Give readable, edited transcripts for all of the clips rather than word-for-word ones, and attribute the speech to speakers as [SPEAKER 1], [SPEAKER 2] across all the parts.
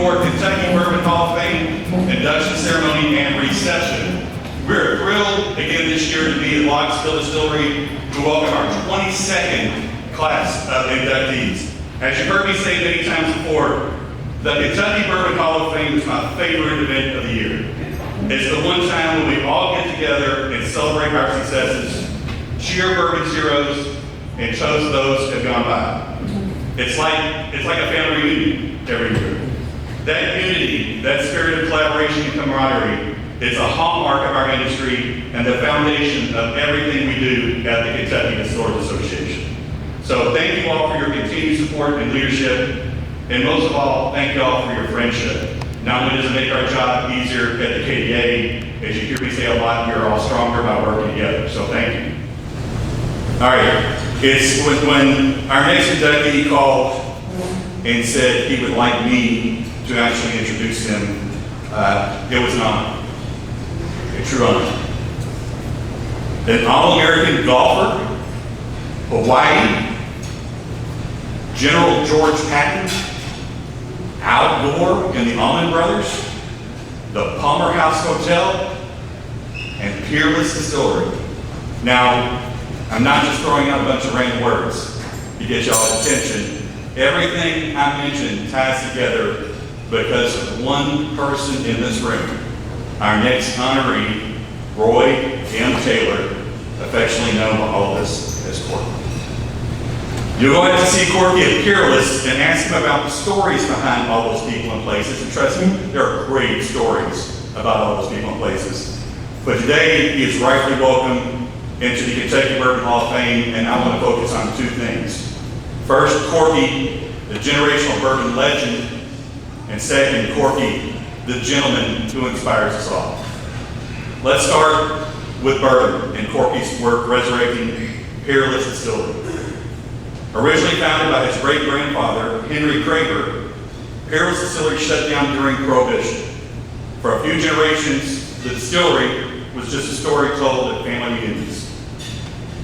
[SPEAKER 1] for Kentucky Bourbon Hall of Fame induction ceremony and reception. We're thrilled again this year to be at Logsville Distillery to welcome our 22nd class of inductees. As you've heard me say many times before, the Kentucky Bourbon Hall of Fame is my favorite event of the year. It's the one time when we all get together and celebrate our successes, cheer bourbon heroes, and toast those who have gone by. It's like a family reunion every year. That unity, that spirit of collaboration and camaraderie is a hallmark of our industry and the foundation of everything we do at the Kentucky Distillers Association. So thank you all for your continued support and leadership, and most of all, thank you all for your friendship. Not only does it make our job easier at the KDA, as you hear me say a lot, you're all stronger by working together, so thank you. All right, it's when our next inductee called and said he would like me to actually introduce him, it was an honor, a true honor. An All-American golfer, Hawaii, General George Patton, Al Gore and the Allman Brothers, the Palmer House Hotel, and Peerless Distillery. Now, I'm not just throwing out a bunch of random words to get y'all's attention. Everything I mentioned ties together because of one person in this room, our next honoree, Roy M. Taylor, affectionately known by all of us as Corky. You'll go out to see Corky at Peerless and ask him about the stories behind all those people and places. And trust me, there are great stories about all those people and places. But today, he is rightfully welcome into the Kentucky Bourbon Hall of Fame, and I want to focus on two things. First, Corky, the generational bourbon legend, and second, Corky, the gentleman who inspires us all. Let's start with bourbon and Corky's work resurrecting Peerless Distillery. Originally founded by his great-grandfather, Henry Gregory, Peerless Distillery shut down during Prohibition. For a few generations, the distillery was just a story told at family reunions.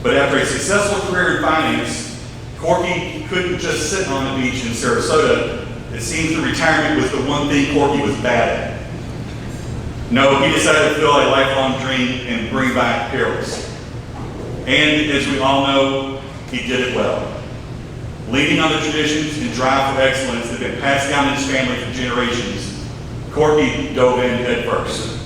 [SPEAKER 1] But after a successful career in finance, Corky couldn't just sit on the beach in Sarasota. It seems the retirement was the one thing Corky was bad at. No, he decided to fulfill a lifelong dream and bring back Peerless. And as we all know, he did it well. Leaning on the traditions and drive for excellence that have been passed down in his family for generations, Corky dove in head first.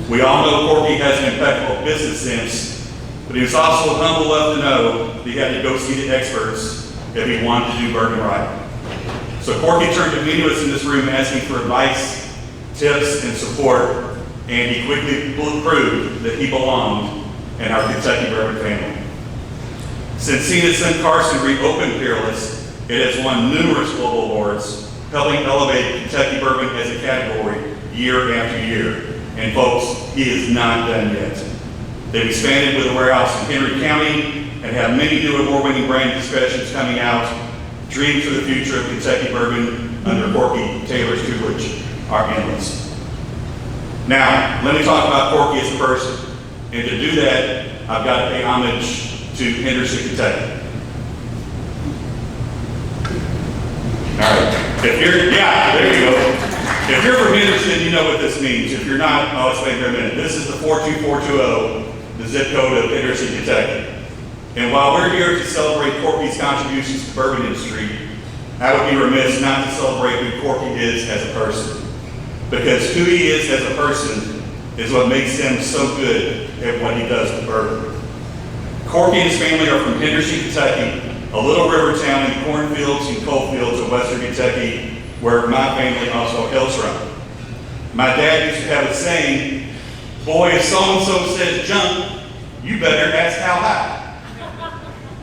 [SPEAKER 1] We all know Corky has an impeccable business sense, but he was also humble enough to know that he had to go see the experts if he wanted to do bourbon right. So Corky turned to many of us in this room asking for advice, tips, and support, and he quickly proved that he belonged in our Kentucky bourbon family. Since seeing his son Carson reopen Peerless, it has won numerous global awards, helping elevate Kentucky bourbon as a category year after year. And folks, he is not done yet. They've expanded with a warehouse in Henry County and have many new award-winning brand discussions coming out. Dreams for the future of Kentucky bourbon under Corky Taylor's tutelage are endless. Now, let me talk about Corky as a person. And to do that, I've got to pay homage to Henderson, Kentucky. All right. There you go. If you're from Henderson, you know what this means. If you're not, I'll explain here in a minute. This is the 42420, the zip code of Henderson, Kentucky. And while we're here to celebrate Corky's contributions to the bourbon industry, I would be remiss not to celebrate who Corky is as a person. Because who he is as a person is what makes him so good at what he does with bourbon. Corky and his family are from Henderson, Kentucky, a little river town in the cornfields and coal fields of western Kentucky, where my family also hails from. My dad used to have a saying, boy, if so-and-so says jump, you better ask how high.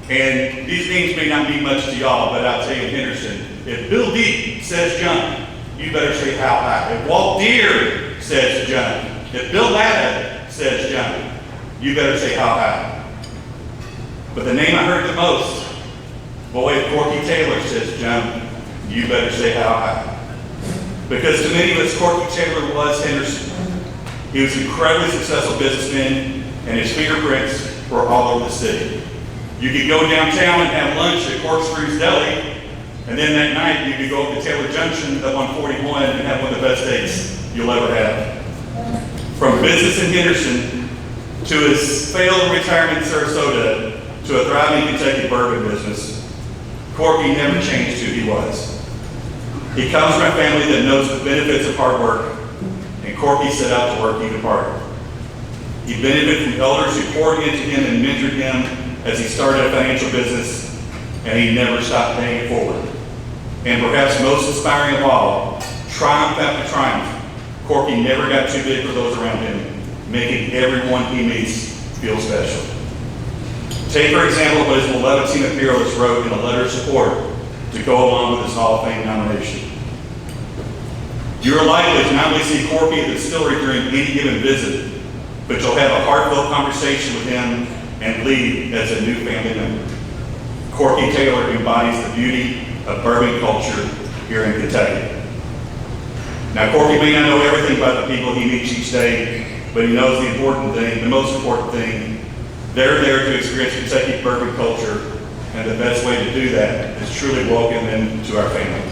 [SPEAKER 1] And these names may not mean much to y'all, but I'll tell you in Henderson, if Bill Deep says jump, you better say how high. If Walt Deere says jump, if Bill Latta says jump, you better say how high. But the name I heard the most, boy, if Corky Taylor says jump, you better say how high. Because to many of us, Corky Taylor was Henderson. He was an incredibly successful businessman, and his fingerprints were all over the city. You could go downtown and have lunch at Corkscrew's Deli, And then that night, you could go up to Taylor Junction up on 41 and have one of the best dates you'll ever have. From business in Henderson to his failed retirement in Sarasota to a thriving Kentucky bourbon business, Corky never changed who he was. He comes from a family that knows the benefits of hard work, and Corky set out to work even harder. He benefited from elders who poured into him and mentored him as he started a financial business, and he never stopped paying it forward. And perhaps most inspiring of all, triumph after triumph, Corky never got too big for those around him, making everyone he meets feel special. Take, for example, what his beloved team of Peerless wrote in a letter of support to go along with his Hall of Fame nomination. You are likely to not only see Corky at the distillery during any given visit, but you'll have a heartfelt conversation with him and leave as a new family member. Corky Taylor embodies the beauty of bourbon culture here in Kentucky. Now, Corky may not know everything about the people he meets each day, but he knows the important thing, the most important thing. They're there to experience Kentucky bourbon culture, and the best way to do that is truly welcome them to our family.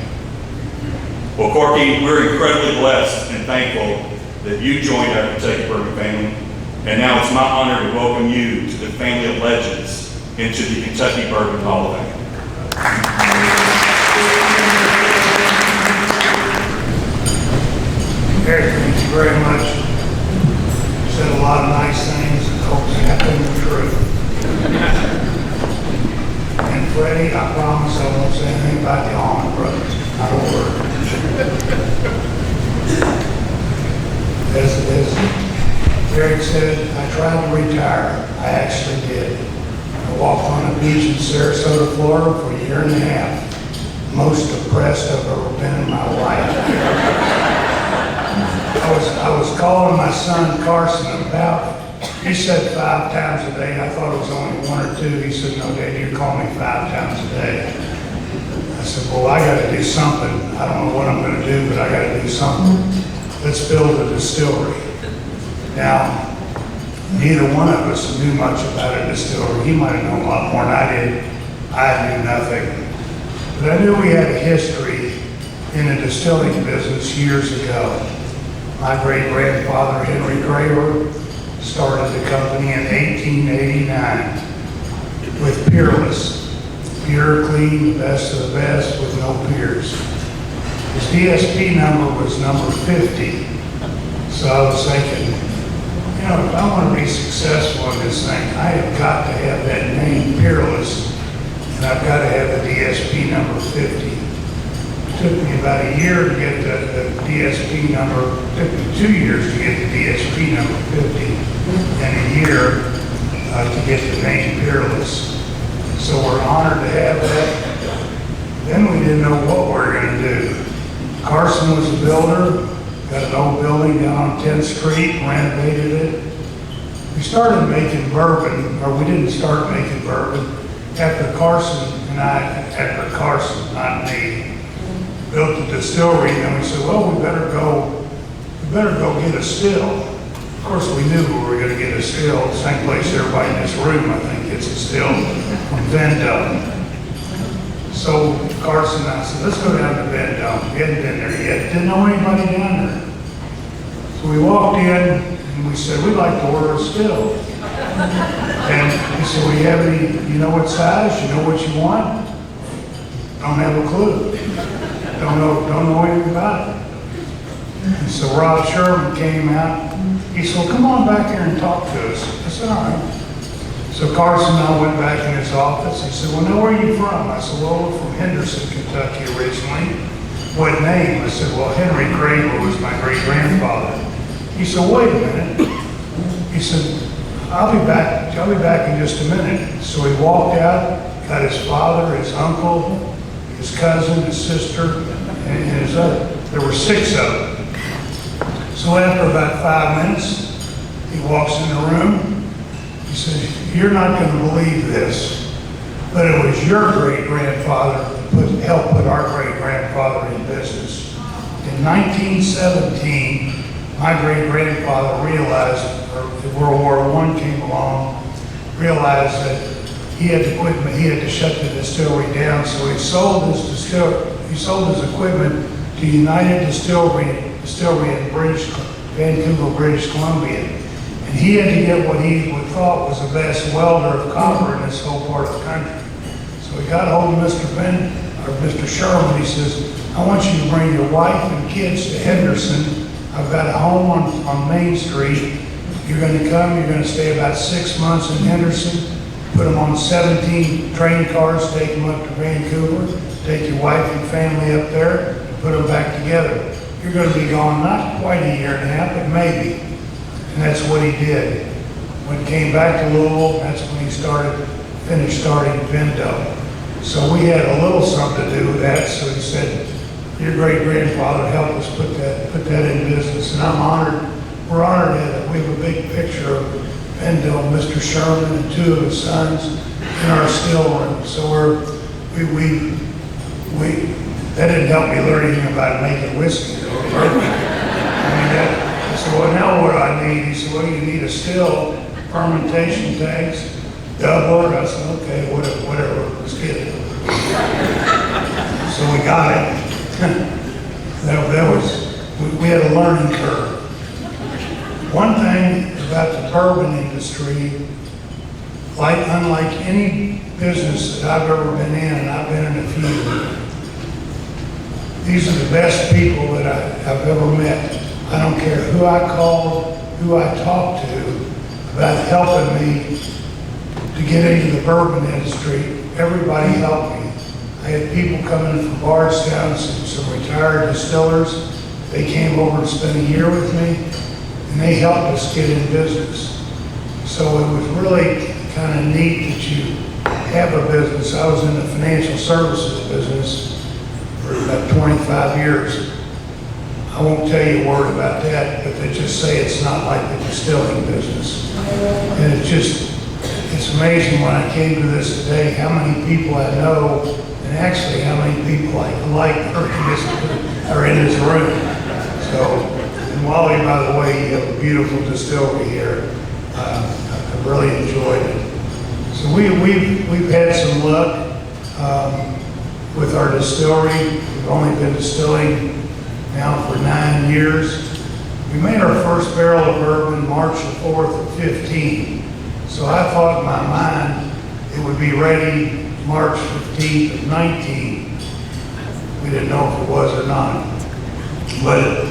[SPEAKER 1] Well, Corky, we're incredibly blessed and thankful that you joined our Kentucky bourbon family, and now it's my honor to welcome you to the family of legends into the Kentucky Bourbon Hall of Fame.
[SPEAKER 2] Eric, thank you very much. You said a lot of nice things and hopefully that come true. And Freddie, I promise I won't say anything about the Allman Brothers. Not a word. As Eric said, I tried to retire. I actually did. I walked on a beach in Sarasota, Florida for a year and a half. Most depressed I've ever been in my life. I was calling my son Carson about, he said 5 times a day. I thought it was only 1 or 2. He said, no, Dad, you call me 5 times a day. I said, well, I got to do something. I don't know what I'm going to do, but I got to do something. Let's build a distillery. Now, neither one of us knew much about a distillery. He might have known a lot more than I did. I knew nothing. But I knew we had a history in the distilling business years ago. My great-grandfather, Henry Gregory, started the company in 1889 with Peerless. Pure, clean, the best of the best with no peers. His DSP number was number 50. So I was thinking, you know, if I want to be successful in this thing, I have got to have that name Peerless, and I've got to have the DSP number 50. It took me about a year to get the DSP number, it took me 2 years to get the DSP number 50, and a year to get the name Peerless. So we're honored to have that. Then we didn't know what we were going to do. Carson was a builder, got an old building down on 10th Street, renovated it. We started making bourbon, or we didn't start making bourbon, after Carson, not me, built the distillery, and we said, well, we better go get a still. Of course, we knew we were going to get a still. The same place everybody in this room, I think, gets a still from Vendome. So Carson and I said, let's go down to Vendome. We hadn't been there yet. Didn't know anybody down there. So we walked in and we said, we'd like to order a still. And he said, well, you have any, you know what size? You know what you want? Don't have a clue. Don't know anything about it. And so Rob Sherman came out. He said, well, come on back here and talk to us. I said, all right. So Carson and I went back in his office. He said, well, now where are you from? I said, well, we're from Henderson, Kentucky originally. What name? I said, well, Henry Gregory was my great-grandfather. He said, wait a minute. He said, I'll be back in just a minute. So he walked out, got his father, his uncle, his cousin, his sister, and his other. There were 6 of them. So after about 5 minutes, he walks in the room. He says, you're not going to believe this, but it was your great-grandfather that helped put our great-grandfather in business. In 1917, my great-grandfather realized, or World War I came along, realized that he had to quit, he had to shut the distillery down, so he sold his equipment to United Distillery in Vancouver, British Columbia. And he had to get what he thought was the best welder of copper in this whole part of the country. So he got hold of Mr. Sherman. He says, I want you to bring your wife and kids to Henderson. I've got a home on Main Street. You're going to come, you're going to stay about 6 months in Henderson, put them on 17 train cars, take them up to Vancouver, take your wife and family up there, and put them back together. You're going to be gone not quite a year and a half, but maybe. And that's what he did. When he came back to Louisville, that's when he finished starting Vendo. So we had a little something to do with that, so he said, your great-grandfather helped us put that in business, and I'm honored. We're honored that we have a big picture of Vendo, Mr. Sherman, and 2 of his sons in our still room. So that didn't help me learn anything about making whiskey or bourbon. I said, well, now what do I need? He said, well, you need a still, fermentation tanks, doubler. I said, okay, whatever, let's get it. So we got it. We had a learning curve. One thing about the bourbon industry, unlike any business that I've ever been in, and I've been in a few, these are the best people that I've ever met. I don't care who I called, who I talked to about helping me to get into the bourbon industry. Everybody helped me. I had people coming from Bardstown, some retired distillers. They came over and spent a year with me, and they helped us get in business. So it was really kind of neat that you have a business. I was in the financial services business for about 25 years. I won't tell you a word about that, but they just say it's not like the distilling business. And it's amazing when I came to this today, how many people I know, and actually how many people I like are in this room. So, and Wally, by the way, you have a beautiful distillery here. I've really enjoyed it. So we've had some luck with our distillery. We've only been distilling now for 9 years. We made our first barrel of bourbon March the 4th of 15. So I thought in my mind it would be ready March 15th of 19. We didn't know if it was or not. But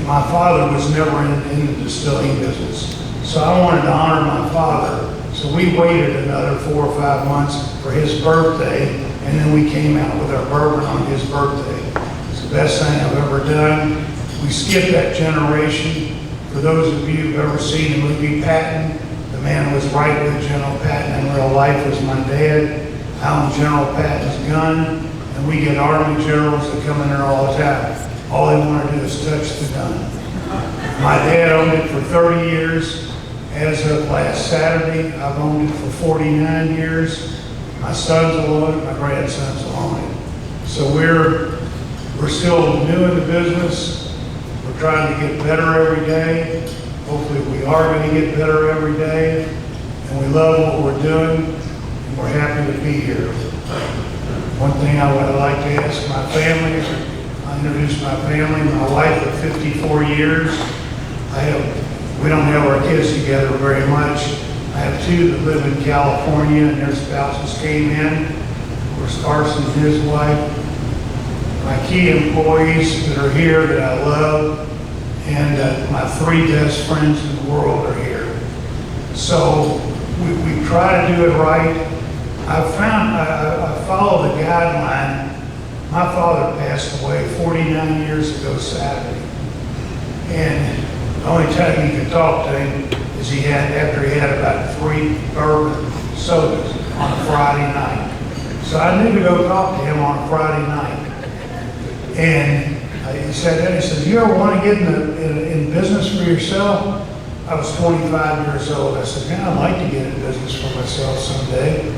[SPEAKER 2] my father was never in the distilling business. So I wanted to honor my father. So we waited another 4 or 5 months for his birthday, and then we came out with our bourbon on his birthday. It's the best thing I've ever done. We skipped that generation. For those of you who've ever seen the movie Patton, the man who was right with General Patton in real life was my dad. I own General Patton's gun, and we get Army generals that come in there all the time. All they want to do is touch the gun. My dad owned it for 30 years. As of last Saturday, I've owned it for 49 years. My sons will own it, my grandsons will own it. So we're still new in the business. We're trying to get better every day. Hopefully we are going to get better every day. And we love what we're doing, and we're happy to be here. One thing I would like to ask my family, I introduce my family, my wife of 54 years. We don't have our kids together very much. I have 2 that live in California, and their spouses came in. Of course, Carson and his wife. My key employees that are here that I love, and my 3 best friends in the world are here. So we try to do it right. I follow the guideline. My father passed away 49 years ago Saturday. And the only time you could talk to him is after he had about 3 bourbon sodas on a Friday night. So I knew to go talk to him on a Friday night. And he said, you ever want to get in business for yourself? I was 25 years old. I said, man, I'd like to get in business for myself someday.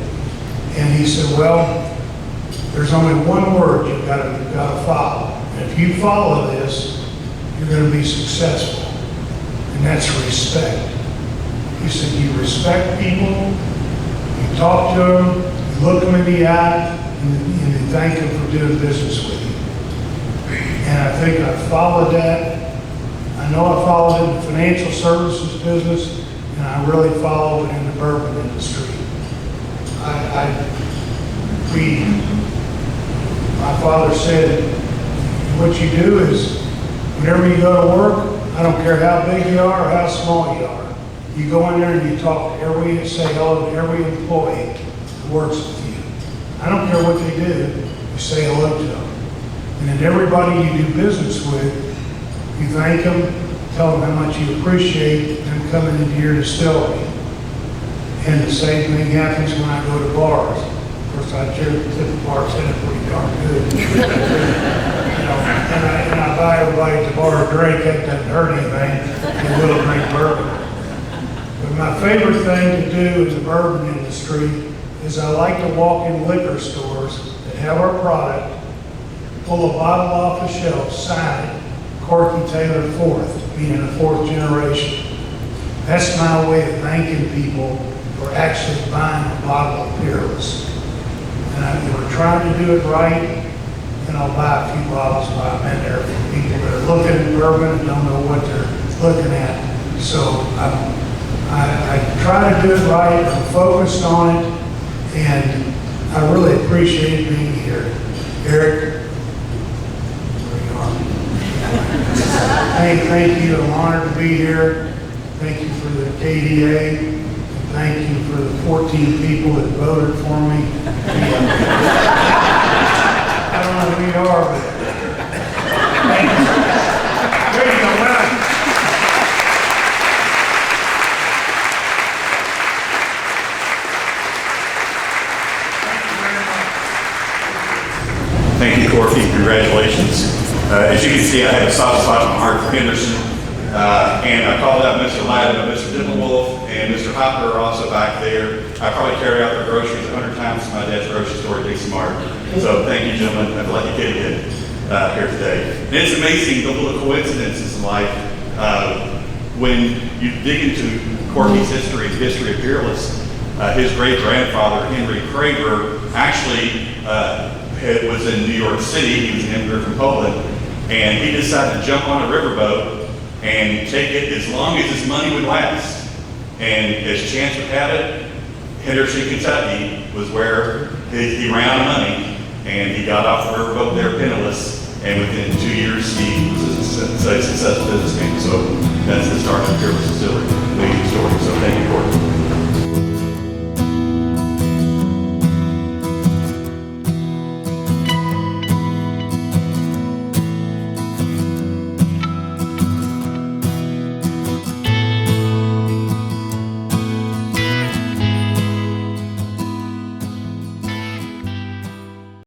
[SPEAKER 2] And he said, well, there's only one word you've got to follow. And if you follow this, you're going to be successful. And that's respect. He said, you respect people, you talk to them, you look them in the eye, and you thank them for doing business with you. And I think I followed that. I know I followed it in the financial services business, and I really followed it in the bourbon industry. My father said, what you do is, whenever you go to work, I don't care how big you are or how small you are, you go in there and you talk to every, say hello to every employee who works with you. I don't care what they do, you say hello to them. And then everybody you do business with, you thank them, tell them how much you appreciate them coming into your distillery. And the same thing happens when I go to bars. Of course, I tip the bartender pretty darn good. You know, and I buy everybody at the bar a drink, that doesn't hurt anything, and we'll drink bourbon. But my favorite thing to do in the bourbon industry is I like to walk in liquor stores that have our product, pull a bottle off the shelf, sign it, Corky Taylor 4th, meaning a 4th generation. That's my way of thanking people for actually buying a bottle of Peerless. And we're trying to do it right, and I'll buy a few bottles while I'm in there for people that are looking at bourbon and don't know what they're looking at. So I try to do it right, I'm focused on it, and I really appreciate being here. Eric, there you are. Thank you, I'm honored to be here. Thank you for the KDA. Thank you for the 14 people that voted for me. I don't know who you are, but thank you. There you go, man.
[SPEAKER 1] Thank you, Corky. Congratulations. As you can see, I have a soft spot in my heart for Henderson. And I called out Mr. Ladd, but Mr. Dimmelwolf and Mr. Hopper are also back there. I probably carry out their groceries 100 times to my dad's grocery store at Dixie Mart. So thank you, gentlemen. I'd like to get it here today. And it's amazing the little coincidences in life. When you dig into Corky's history, the history of Peerless, his great-grandfather, Henry Krager, actually was in New York City. He was an immigrant from Poland. And he decided to jump on a riverboat and take it as long as his money would last. And as chance would have it, Henderson, Kentucky was where he ran out of money, and he got off the riverboat there penniless, and within 2 years he was a successful businessman. So that's the start of Peerless Distillery.